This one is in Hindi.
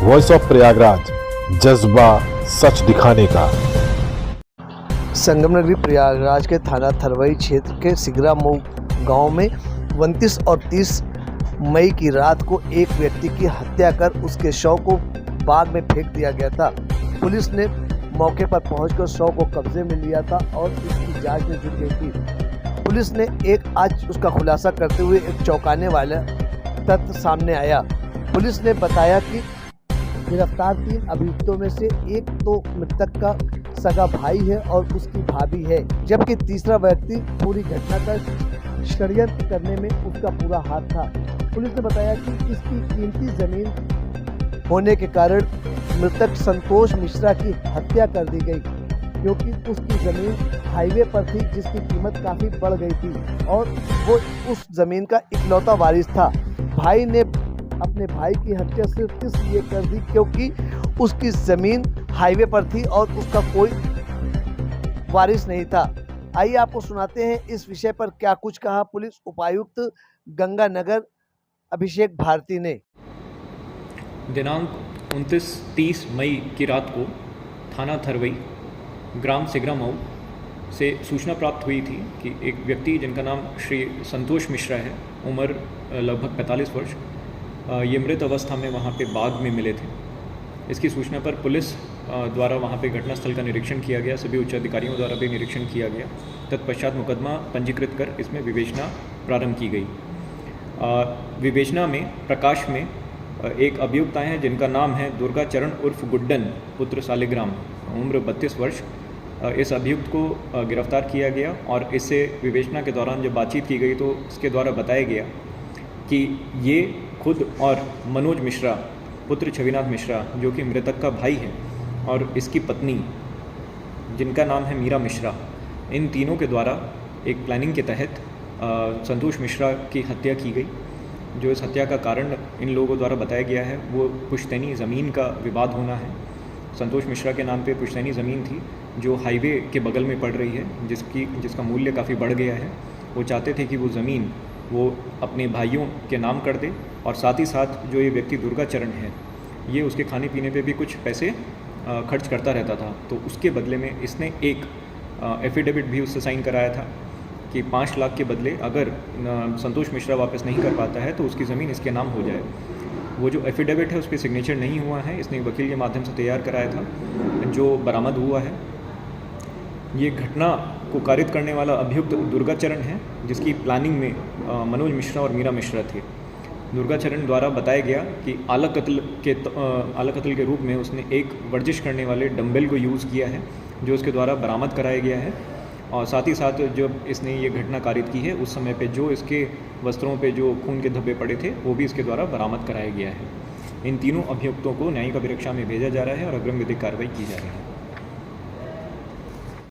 वॉइस ऑफ प्रयागराज, जज्बा सच दिखाने का। संगम नगरी प्रयागराज के थाना थरवई क्षेत्र के सिगरा मऊ गांव में 29 और 30 मई की रात को एक व्यक्ति की हत्या कर उसके शव को बाग में फेंक दिया गया था। पुलिस ने मौके पर पहुंचकर शव को कब्जे में लिया था और इसकी जांच में जुट गई थी। पुलिस ने आज उसका खुलासा करते हुए एक चौंकाने वाला तथ्य सामने आया। पुलिस ने बताया कि गिरफ्तार 3 अभियुक्तों में से एक तो मृतक का सगा भाई है और उसकी भाभी है, जबकि तीसरा व्यक्ति पूरी घटना का षड्यंत्र करने में उसका पूरा हाथ था। पुलिस ने बताया कि इसकी कीमती जमीन होने के कारण मृतक संतोष मिश्रा की हत्या कर दी गई, क्योंकि उसकी जमीन हाईवे पर थी जिसकी कीमत काफी बढ़ गई थी और वो उस जमीन का इकलौता वारिस था। भाई ने अपने भाई की हत्या सिर्फ इसलिए कर दी क्योंकि उसकी जमीन हाईवे पर थी और उसका कोई वारिस नहीं था। आइए आपको सुनाते हैं इस विषय पर क्या कुछ कहा पुलिस उपायुक्त गंगानगर अभिषेक भारती ने। दिनांक 29-30 मई की रात को थाना थरवई ग्राम सिगरा मऊ से सूचना प्राप्त हुई थी कि एक व्यक्ति जिनका नाम श्री संतोष मिश्रा है, उम्र लगभग 45 वर्ष, ये मृत अवस्था में वहाँ पे बाग में मिले थे। इसकी सूचना पर पुलिस द्वारा वहाँ पे घटनास्थल का निरीक्षण किया गया, सभी उच्च अधिकारियों द्वारा भी निरीक्षण किया गया। तत्पश्चात मुकदमा पंजीकृत कर इसमें विवेचना प्रारंभ की गई। विवेचना में प्रकाश में एक अभियुक्त आए हैं जिनका नाम है दुर्गा चरण उर्फ गुड्डन पुत्र सालिग्राम, उम्र 32 वर्ष। इस अभियुक्त को गिरफ्तार किया गया और इससे विवेचना के दौरान जब बातचीत की गई तो इसके द्वारा बताया गया कि ये खुद और मनोज मिश्रा पुत्र छविनाथ मिश्रा, जो कि मृतक का भाई है, और इसकी पत्नी जिनका नाम है मीरा मिश्रा, इन तीनों के द्वारा एक प्लानिंग के तहत संतोष मिश्रा की हत्या की गई। जो इस हत्या का कारण इन लोगों द्वारा बताया गया है वो पुश्तैनी ज़मीन का विवाद होना है। संतोष मिश्रा के नाम पे पुश्तैनी ज़मीन थी जो हाईवे के बगल में पड़ रही है, जिसका मूल्य काफ़ी बढ़ गया है। वो चाहते थे कि वो ज़मीन वो अपने भाइयों के नाम कर दे और साथ ही साथ जो ये व्यक्ति दुर्गा चरण है, ये उसके खाने पीने पे भी कुछ पैसे खर्च करता रहता था। तो उसके बदले में इसने एक एफिडेविट भी उससे साइन कराया था कि 5 लाख के बदले अगर संतोष मिश्रा वापस नहीं कर पाता है तो उसकी ज़मीन इसके नाम हो जाए। वो जो एफिडेविट है उस पर सिग्नेचर नहीं हुआ है, इसने वकील के माध्यम से तैयार कराया था, जो बरामद हुआ है। ये घटना को कारित करने वाला अभियुक्त दुर्गा चरण है, जिसकी प्लानिंग में मनोज मिश्रा और मीरा मिश्रा थे। दुर्गा चरण द्वारा बताया गया कि आला कत्ल के रूप में उसने एक वर्जिश करने वाले डंबल को यूज़ किया है, जो उसके द्वारा बरामद कराया गया है। और साथ ही साथ जब इसने ये घटना कारित की है उस समय पे जो इसके वस्त्रों पे जो खून के धब्बे पड़े थे वो भी इसके द्वारा बरामद कराया गया है। इन तीनों अभियुक्तों को न्यायिक अभिरक्षा में भेजा जा रहा है और अग्रिम विधिक कार्रवाई की जा रही है।